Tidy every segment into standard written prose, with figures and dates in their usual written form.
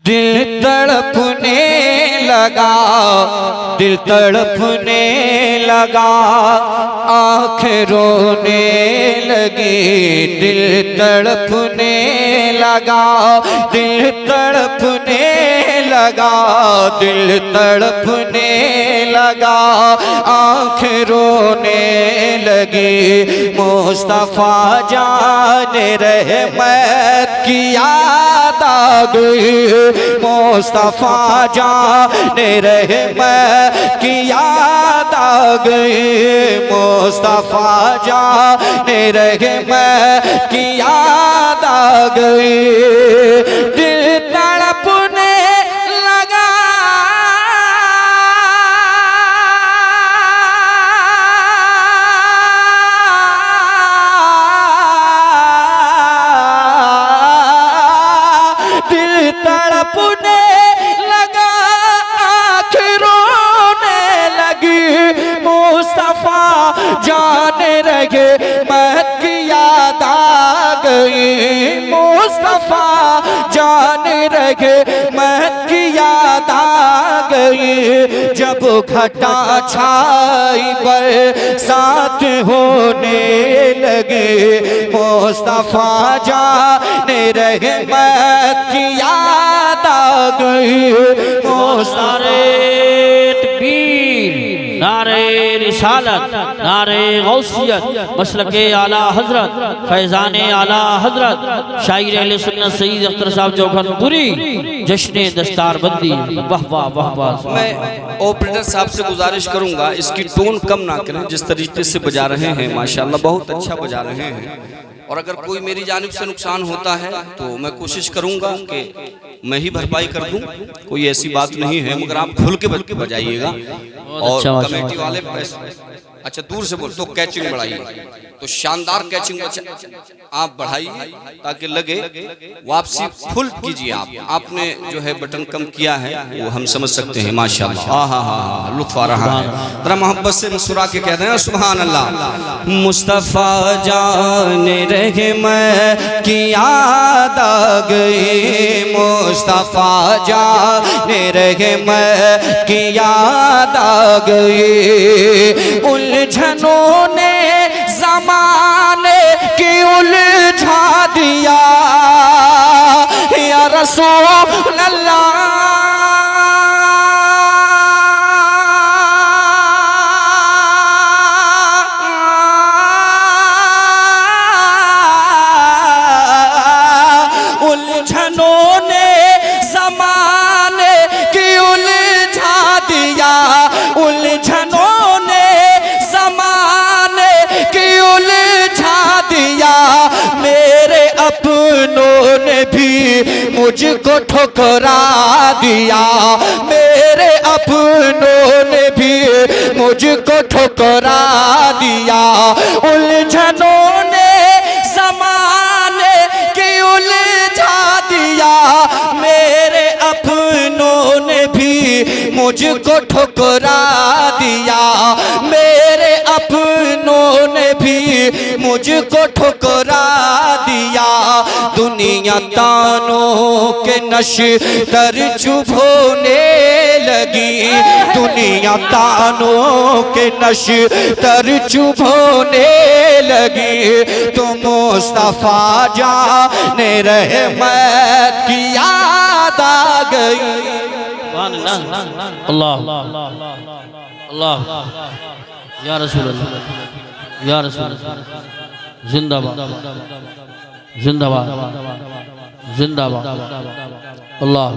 दिल तड़पने लगा, दिल तड़पने लगा, आँखें रोने लगी, दिल तड़पने लगा, दिल तड़पने लगा, दिल तड़पने लगा, आँखें रोने लगी। मुस्तफा जाने रहमत की याद आ गई, मुस्तफा जाने रहमत की याद आ गई, मुस्तफा जाने रहमत की याद आ गई। दिल तड़पने लगा, दिल तड़पने लगा, आँखें रोने लगी, मुस्तफा जाने रहे मत की याद आ गई, मुस्तफा जाने रहे मत की याद आ गई। जब घटा छाई बरसात होने लगे, मुस्तफा जाने रहे मत की याद आ गई। नारे रिसालत, नारे गौसियत, मसलके आला हजरत, फैजान आला हजरत, शायर अहले सुन्नत सईद अख्तर साहब जौहरपुरी, जश्न दस्तारबंदी। वाह वाह वाह वाह। मैं ऑपरेटर साहब से गुजारिश करूंगा इसकी टोन कम ना करें, जिस तरीके से बजा रहे हैं माशाल्लाह बहुत अच्छा बजा रहे हैं। और अगर कोई मेरी जानिब से नुकसान होता है तो मैं कोशिश करूंगा कि मैं ही भरपाई कर दूं, कोई ऐसी बात नहीं है, मगर आप खुल के बजाइएगा। और कमेटी वाले अच्छा दूर से बोल तो कैचिंग बढ़ाइए, तो शानदार कैचिंग आप बढ़ाइए ताकि लगे। वापसी फुल कीजिए आप, आपने जो है बटन कम किया है वो हम समझ सकते हैं माशाल्लाह। हाँ हाँ हाँ लुत्फ आ रहा है, जरा मोहब्बत से मुस्कुरा के कह दें सुभान अल्लाह। मुस्तफ़ा जाने रहे मैं की याद आ गई, मुस्तफ़ा जाने रहे मैं की याद आ गई। उलझनों ने ज़माने की उलझा दिया, या रसूल अल्लाह, उलझनों ने ज़माने की उलझा दिया, उलझनों ने ज़माने की उलझा दिया। मेरे अपनों ने भी मुझको ठुकरा दिया, मेरे अपनों ने भी मुझको ठुकरा दिया। उलझनों ने ज़माने की उलझा दिया, मेरे अपनों ने भी मुझको ठुकरा दिया, मेरे अपनों ने भी मुझको ठुकरा दिया। दुनिया तानों के नश्तर चुभोने लगी, दुनिया तानों के नश्तर चुभोने लगी। तो मुस्तफ़ा जाने रहमत की याद आ गई। अल्लाह अल्लाह या रसूल अल्लाह, या रसूल अल्लाह, जिंदाबाद जिंदाबाद जिंदाबाद। अल्लाह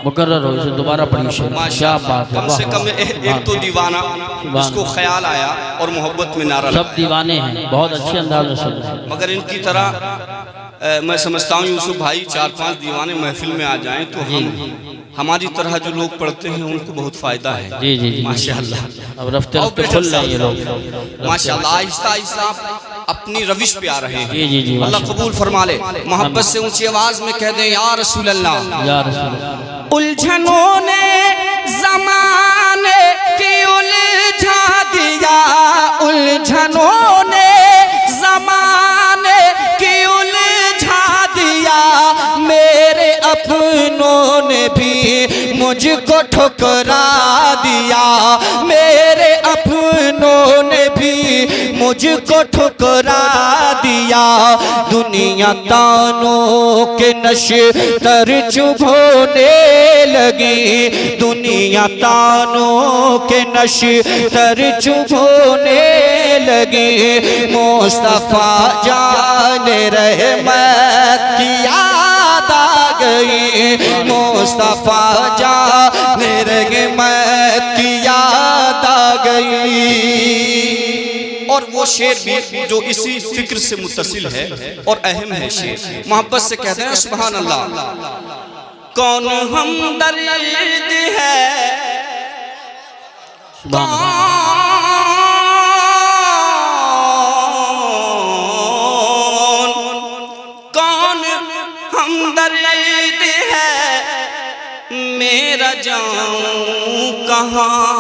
मुकर्रर हो, इसे दोबारा पढ़िए। क्या बात है, कम से कम एक तो दीवाना जिसको ख्याल आया और मोहब्बत में नारा, सब दीवाने हैं, बहुत अच्छे अंदाज में सुन रहे हैं। मगर इनकी तरह मैं समझता हूँ यूसुफ भाई 4-5 दीवाने महफिल में आ जाएं तो हमारी तरह जो लोग पढ़ते हैं उनको बहुत फायदा है। जी जी जी माशाल्लाह। अब रफ्ते रफ्ते खुल रहे हैं ये लोग माशाल्लाह, आहिस्ता आहिस्ता अपनी रविश पे आ रहे हैं। जी जी जी, अल्लाह कबूल फरमा ले। मोहब्बत से ऊंची आवाज में कह दें या रसूल अल्लाह, या रसूल अल्लाह। उलझनों ने ज़माने की उलझा दिया, उलझनों ने ज़माने की उलझा दिया। मेरे अपनों ने भी मुझको ठुकरा दिया, मेरे अपनों ने भी मुझको ठुकरा दिया। दुनिया तानों के नशे तर चुभोने लगी, दुनिया तानों के नशे तर चुभोने लगी। मुस्तफा जाने रहमत की याद आ गई, मुस्तफा जाने रहमत की याद आ गई। और वो शेर भी जो इसी फिक्र से मुत्तसिल है और अहम है शेर, मोहब्बत से कहते हैं सुभान अल्लाह। कौन हमदर्द है, कौन हमदर्द है, मेरा जाऊं कहाँ।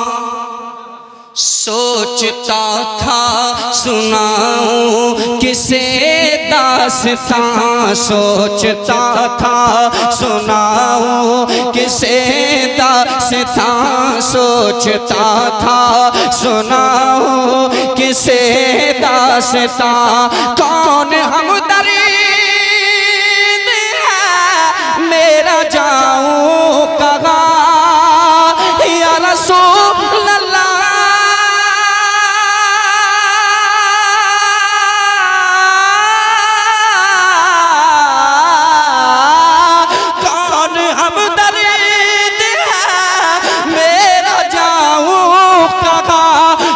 सोचता था सुनाऊं किसे दास्तां, सोचता था सुनाऊं किसे दास्तां, सोचता था सुनाऊं किसे दास्तां। कौन हमदर्द है, मेरा जाऊं कहाँ या रसूल अल्लाह।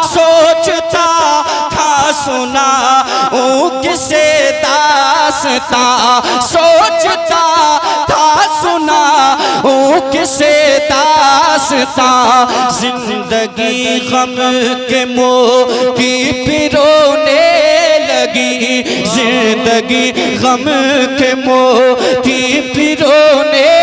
सोचता था सुना किसे दास्ता। जिंदगी गम के मोती पिरोने लगी, जिंदगी गम के मोती पिरोने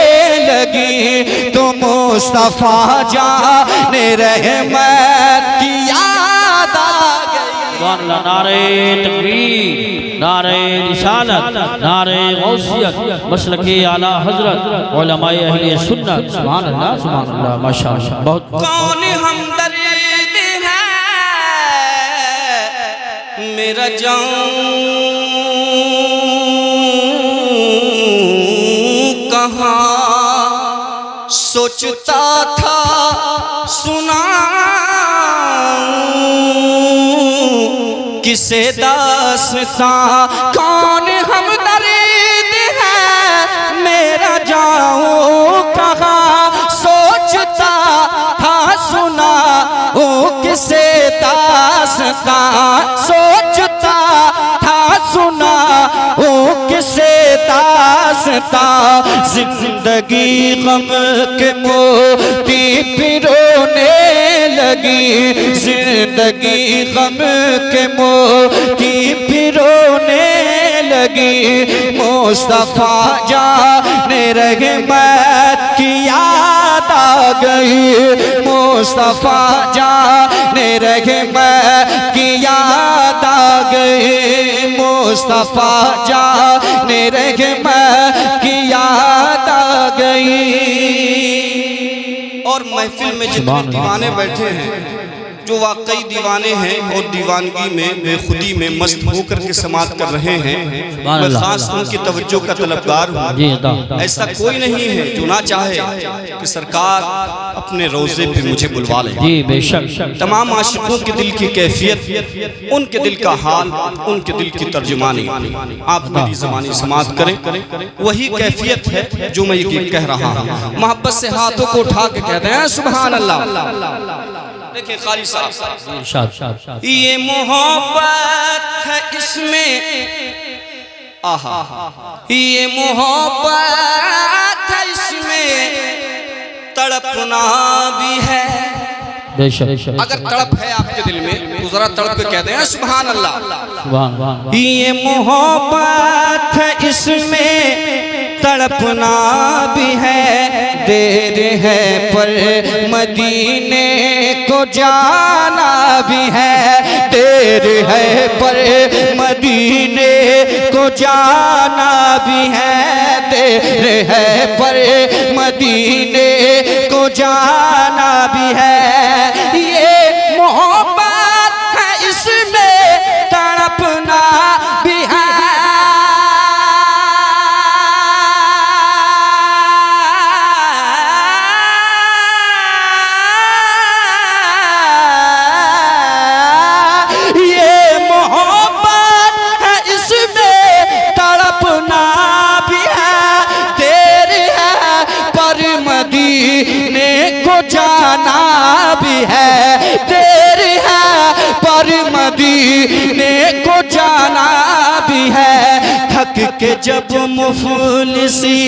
लगी। तो मुस्तफा जाने रहमत की याद आ गई। नारे तकबीर, नारे रिसालत, नारे गौसियत, मसलके आला हजरत, उलमाए अहले सुन्नत। सुभान अल्लाह, सुभान अल्लाह, माशाअल्लाह। बहुत कौन हमदर्द है, मेरा जाऊं कहाँ। सोचता था सुनाऊं किसे दास्तां। कौन हमदर्द है, मेरा जाऊं कहाँ। सोचता था सुनाऊं किसे दास्तां, सोचता था सुनाऊं किसे दास्तां। जिंदगी गम के मोती पिरोने लगी, जिंदगी गम के मोती पिरोने लगी। मुस्तफा जाने रहमत की याद आ गई, मुस्तफा जाने रहमत की याद आ गई, मुस्तफा जाने रहमत की याद आ गई। और महफिल में जितने दीवाने बैठे हैं, जो वाकई दीवाने हैं और दीवानगी में बेखुदी में मस्त होकर के समात कर रहे हैं, मैं खास उनकी तवज्जो का तलबगार हूँ। ऐसा कोई नहीं है जो ना चाहे कि सरकार अपने रोज़े पे मुझे बुलवा ले। जी बेशक। तमाम आशिकों के दिल की कैफियत, उनके दिल का हाल, उनके दिल की तर्जुमानी आप मेरी ज़बानी समात करें। वही कैफियत है जो मैं ये कह रहा हूँ। मोहब्बत से हाथों को उठा के कहते हैं सुभान अल्लाह। देखिए कारी साहब, ये मोहब्बत है इसमें, आहा, ये मोहब्बत है इसमें तड़पना भी है। अगर तड़प है आपके दिल में तो जरा तड़प के कहते हैं सुभान अल्लाह। ये मोहब्बत है इसमें तड़पना भी है, देर है पर मदीने को जाना भी है, देर है पर मदीने को जाना भी है, देर है पर मदीने को जाना भी है। ये मोहब्बत है इसमें तड़पना भी है। ये मोहब्बत है इसमें तड़पना भी है। देर है पर मदीने को जाना भी है। देर है पर मदीने को जाना भी है। थक के जब मुफलिसी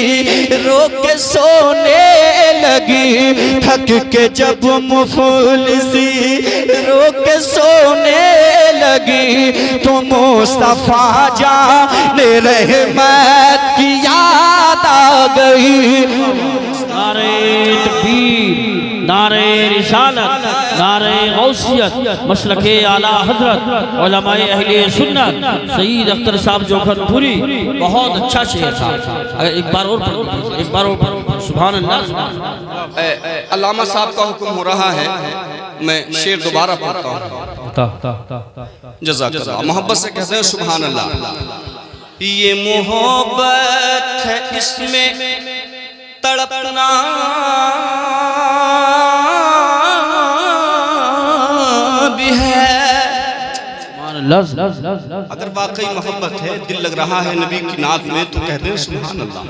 रो के सोने लगी, थक के जब मुफलिसी रो के सोने लगी, तो मुस्तफा जाने रहमत की याद आ गई। नारे तकबीर, नारे रिसालत, नारे गौसियत, मसलके आला हजरत उलमाए अहले सुन्नत सईद अख्तर साहब जोखनपुरी। बहुत अच्छा शेर था। अगर एक बार और पढ़ो, एक बार और पढ़ो। सुभान अल्लाह। अल्लामा साहब का हुक्म हो रहा है, मैं शेर दोबारा पढ़ता हूँ। जज़ाकल्लाह। मोहब्बत से कहते हैं सुभान अल्लाह। ये मोहब्बत है इसमें तड़पना भी है। अगर वाकई मोहब्बत है, दिल लग रहा है नबी की नात में, तो कहते हैं सुभान अल्लाह।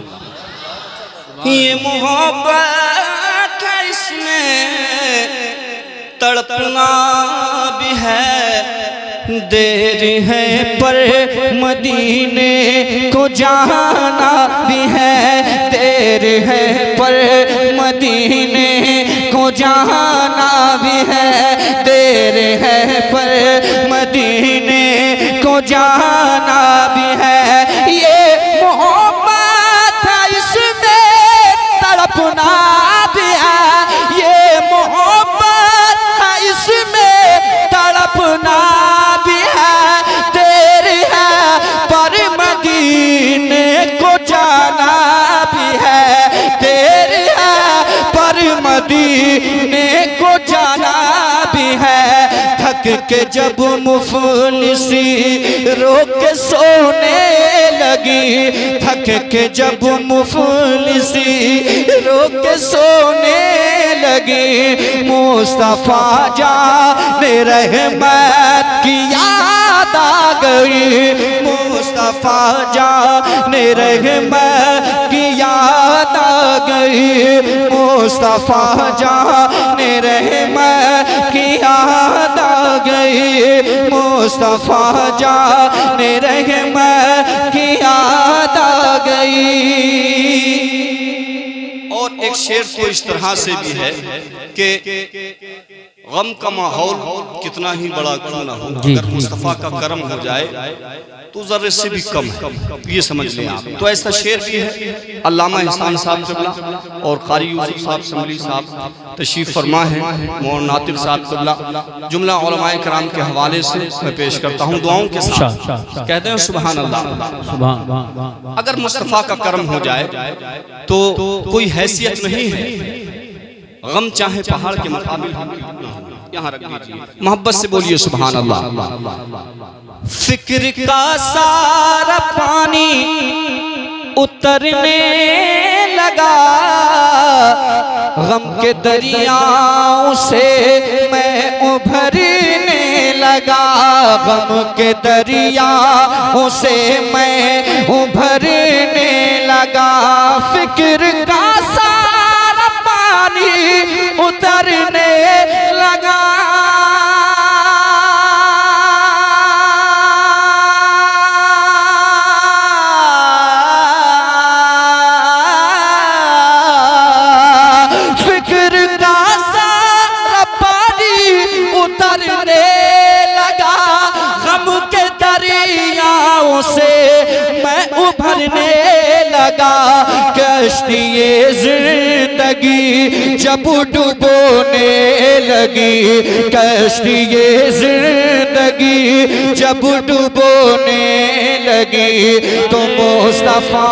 ये मोहब्बत है इसमें तड़पना भी है। देर है पर मदीने को जाना भी है। देर है पर मदीने को जाना भी है। देर है पर मदीने को जाना भी है। ये मोहब्बत है इसमें तड़पना भी है। ये मोहब्बत है इसमें तड़पना भी है। देर है पर मदीने को जाना भी है। देर है पर मदीने को जाना भी है। थक के जब मुफलिसी रो के सोने लगी, थक के जब मुफलिसी रो के सोने लगी, मुस्तफा जाने रहमत की याद आ गई। मुस्तफा जाने रहमत की याद आ गई। मुस्तफा जाने रहमत की याद आ गई। मुस्तफा जाने रहमत की याद आ गई। और एक शेर तो इस तरह से भी है कि गम का माहौल कितना ही बड़ा क्यों ना हो, अगर मुस्तफ़ा का करम हो जाए तो जर्रे से भी कम है, ये समझ लें आप। तो ऐसा शेर भी है। अल्लामा एहसान साहब क़िबला और कारी यूसुफ साहब समली साहब तशरीफ़ फरमा है, मौलाना नातिक़ साहब क़िबला, जुमला उलमाए कराम के हवाले से मैं पेश करता हूँ दुआओं के साथ। कहते हैं सुभान अल्लाह। अगर मुस्तफ़ा का करम हो जाए तो कोई हैसियत नहीं है, गम चाहे पहाड़ के मुकाबिल यहाँ रख दीजिए। मोहब्बत से बोलिए सुभान अल्लाह। फिक्र का सारा पानी उतरने लगा, गम के दरियाओं से मैं उभरने लगा। गम के दरियाओं से मैं उभरने लगा। फिक्र का सारा पानी उतरने लगा। फिक्र का सारा पानी उतरने लगा। गम के दरियाओं से मैं उभरने लगा। कश्ती-ए जिंदगी जब डुबोने लगी, कश्ती-ए जिंदगी जब डुबोने लगी, तो मुस्तफा